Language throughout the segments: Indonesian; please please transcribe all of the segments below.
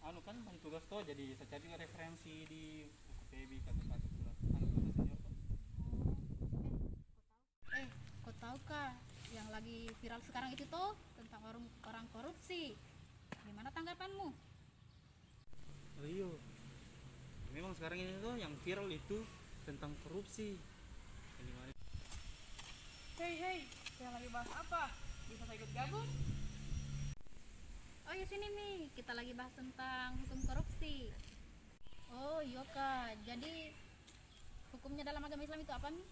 Anu kan tugas tuh jadi saya cari referensi di Wikipedia kata-kata anu tugas senior tuh. Kau tahu kah yang lagi viral sekarang itu tuh tentang orang korupsi? Gimana tanggapanmu? Oh iya, memang sekarang ini tuh yang viral itu tentang korupsi. Gimana? Hei, yang lagi bahas apa? Bisa saya ikut gabung? Oh ya sini nih, kita lagi bahas tentang hukum korupsi. Oh iya kak, jadi hukumnya dalam agama Islam itu apa nih?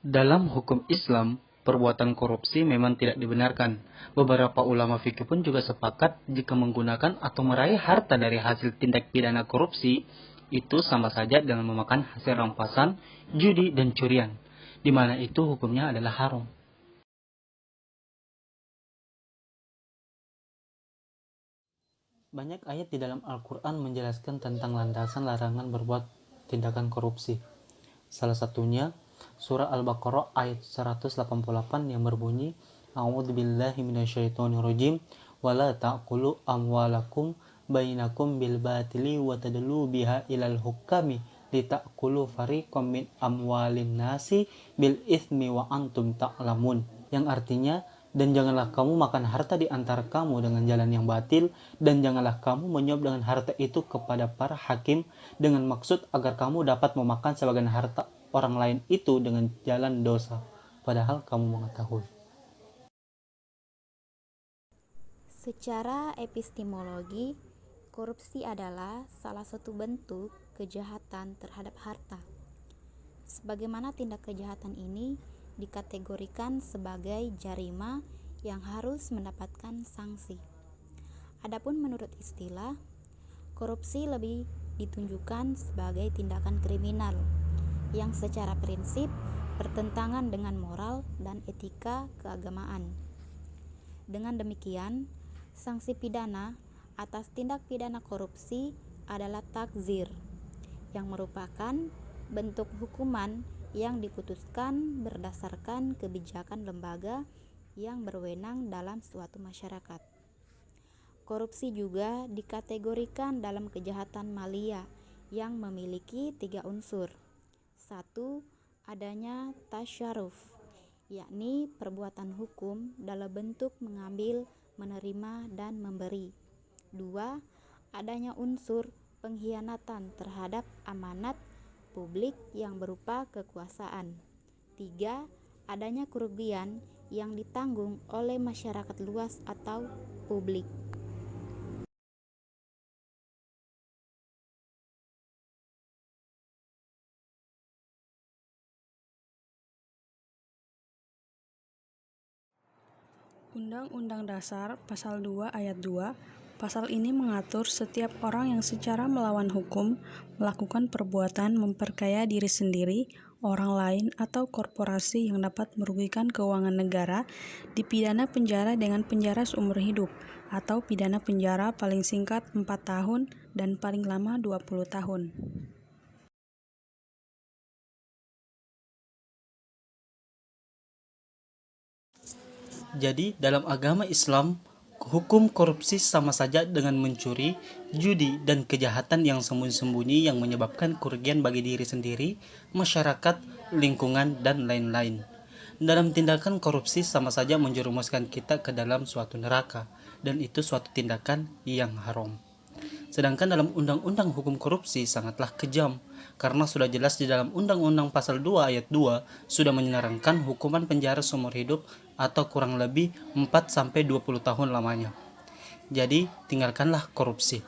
Dalam hukum Islam, perbuatan korupsi memang tidak dibenarkan. Beberapa ulama fikih pun juga sepakat jika menggunakan atau meraih harta dari hasil tindak pidana korupsi, itu sama saja dengan memakan hasil rampasan, judi, dan curian, di mana itu hukumnya adalah haram. Banyak ayat di dalam Al-Quran menjelaskan tentang landasan larangan berbuat tindakan korupsi. Salah satunya surah Al-Baqarah ayat 188 yang berbunyi A'udzubillahi minasyaitonirrajim wala ta'kulu amwalakum bainakum bil batili wa tadlu biha ilal hukami litakulu fariqam min amwalin nasi bil ithmi wa antum ta'lamun, yang artinya, dan janganlah kamu makan harta di antara kamu dengan jalan yang batil, dan janganlah kamu menyuap dengan harta itu kepada para hakim dengan maksud agar kamu dapat memakan sebagian harta orang lain itu dengan jalan dosa, padahal kamu mengetahui. Secara epistemologi, korupsi adalah salah satu bentuk kejahatan terhadap harta. Sebagaimana tindak kejahatan ini dikategorikan sebagai jarima yang harus mendapatkan sanksi. Adapun menurut istilah, korupsi lebih ditunjukkan sebagai tindakan kriminal yang secara prinsip bertentangan dengan moral dan etika keagamaan. Dengan demikian, sanksi pidana atas tindak pidana korupsi adalah takzir, yang merupakan bentuk hukuman yang diputuskan berdasarkan kebijakan lembaga yang berwenang dalam suatu masyarakat. Korupsi juga dikategorikan dalam kejahatan malia yang memiliki 3 unsur. 1. Adanya tasyaruf, yakni perbuatan hukum dalam bentuk mengambil, menerima, dan memberi. 2. Adanya unsur pengkhianatan terhadap amanat publik yang berupa kekuasaan. 3. Adanya kerugian yang ditanggung oleh masyarakat luas atau publik. Undang-Undang Dasar Pasal 2 Ayat 2, pasal ini mengatur setiap orang yang secara melawan hukum melakukan perbuatan memperkaya diri sendiri, orang lain, atau korporasi yang dapat merugikan keuangan negara dipidana penjara dengan penjara seumur hidup atau pidana penjara paling singkat 4 tahun dan paling lama 20 tahun. Jadi, dalam agama Islam, hukum korupsi sama saja dengan mencuri, judi, dan kejahatan yang sembunyi-sembunyi yang menyebabkan kerugian bagi diri sendiri, masyarakat, lingkungan, dan lain-lain. Dalam tindakan korupsi sama saja menjerumuskan kita ke dalam suatu neraka, dan itu suatu tindakan yang haram. Sedangkan dalam Undang-Undang Hukum Korupsi sangatlah kejam, karena sudah jelas di dalam Undang-Undang Pasal 2 Ayat 2 sudah menyarankan hukuman penjara seumur hidup atau kurang lebih 4-20 tahun lamanya. Jadi, tinggalkanlah korupsi.